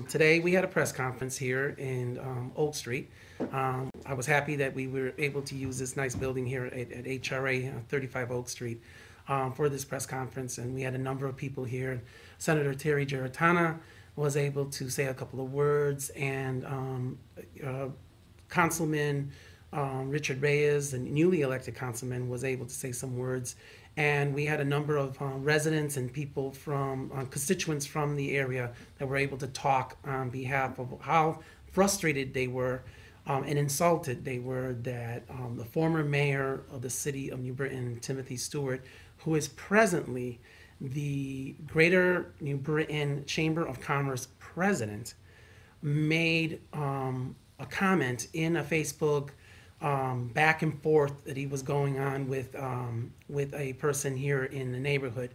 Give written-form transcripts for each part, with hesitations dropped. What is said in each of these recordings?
Today we had a press conference here in Oak Street. I was happy that we were able to use this nice building here at HRA 35 Oak Street for this press conference, and we had a number of people here. Senator Terry Giarratana was able to say a couple of words, and Councilman Richard Reyes, the newly elected councilman, was able to say some words. And we had a number of residents and people from constituents from the area that were able to talk on behalf of how frustrated they were and insulted they were that the former mayor of the city of New Britain, Timothy Stewart, who is presently the Greater New Britain Chamber of Commerce president, made a comment in a Facebook back and forth that he was going on with a person here in the neighborhood,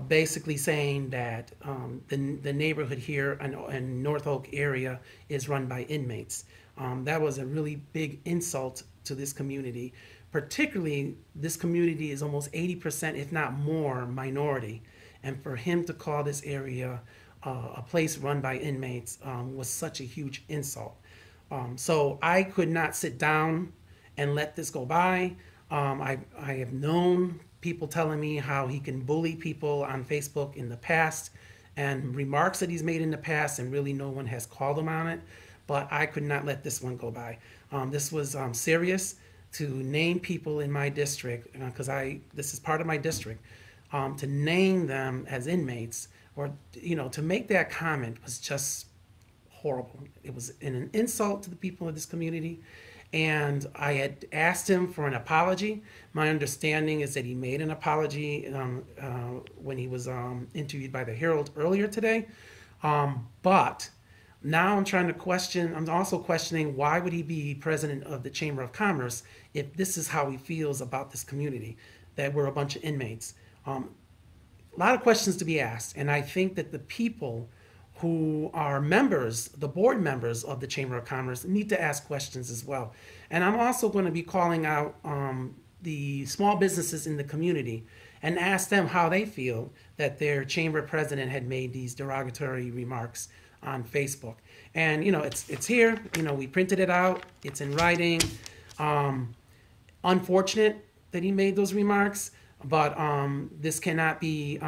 basically saying that the neighborhood here in North Oak area is run by inmates. That was a really big insult to this community. Particularly, this community is almost 80%, if not more, minority. And for him to call this area a place run by inmates was such a huge insult. So I could not sit down and let this go by. I have known people telling me how he can bully people on Facebook in the past and remarks that he's made in the past, and really no one has called him on it. But I could not let this one go by. This was serious to name people in my district, because this is part of my district, to name them as inmates, or to make that comment was just horrible. It was an insult to the people of this community, and I had asked him for an apology. My understanding is that he made an apology when he was interviewed by the Herald earlier today. But now I'm also questioning, why would he be president of the Chamber of Commerce if this is how he feels about this community, that we're a bunch of inmates? A lot of questions to be asked, and I think that the people who are members, the board members of the Chamber of Commerce, need to ask questions as well. And I'm also going to be calling out the small businesses in the community and ask them how they feel that their chamber president had made these derogatory remarks on Facebook. And it's here. We printed it out. It's in writing. Unfortunate that he made those remarks, but this cannot be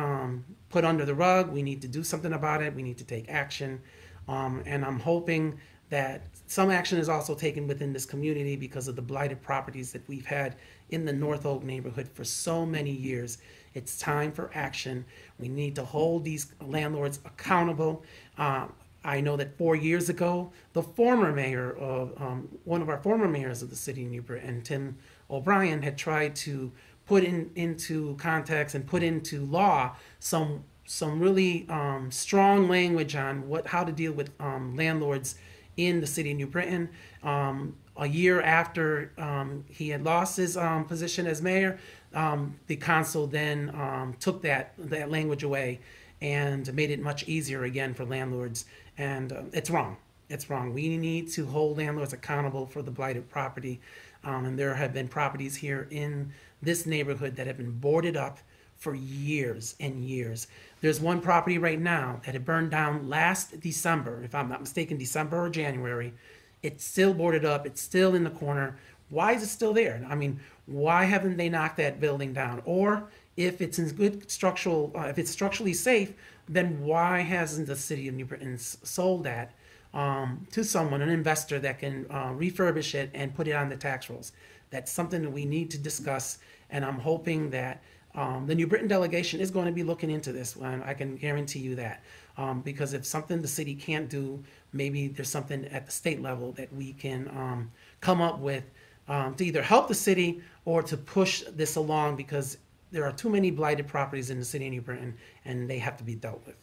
put under the rug. We need to do something about it. We need to take action. And I'm hoping that some action is also taken within this community because of the blighted properties that we've had in the North Oak neighborhood for so many years. It's time for action. We need to hold these landlords accountable. I know that 4 years ago, the former mayor of one of our former mayors of the city of New Britain, Tim O'Brien, had tried to put into context and put into law some really strong language on how to deal with landlords in the city of New Britain. A year after he had lost his position as mayor, the council then took that language away and made it much easier again for landlords. And it's wrong. It's wrong. We need to hold landlords accountable for the blighted property. And there have been properties here in this neighborhood that have been boarded up for years and years. There's one property right now that had burned down last December, if I'm not mistaken, December or January. It's still boarded up. It's still in the corner. Why is it still there? I mean, why haven't they knocked that building down? Or if it's in good if it's structurally safe, then why hasn't the city of New Britain sold that to someone, an investor that can refurbish it and put it on the tax rolls? That's something that we need to discuss, and I'm hoping that the New Britain delegation is going to be looking into this one. I can guarantee you that. Because if something the city can't do, maybe there's something at the state level that we can come up with to either help the city or to push this along, because there are too many blighted properties in the city of New Britain, and they have to be dealt with.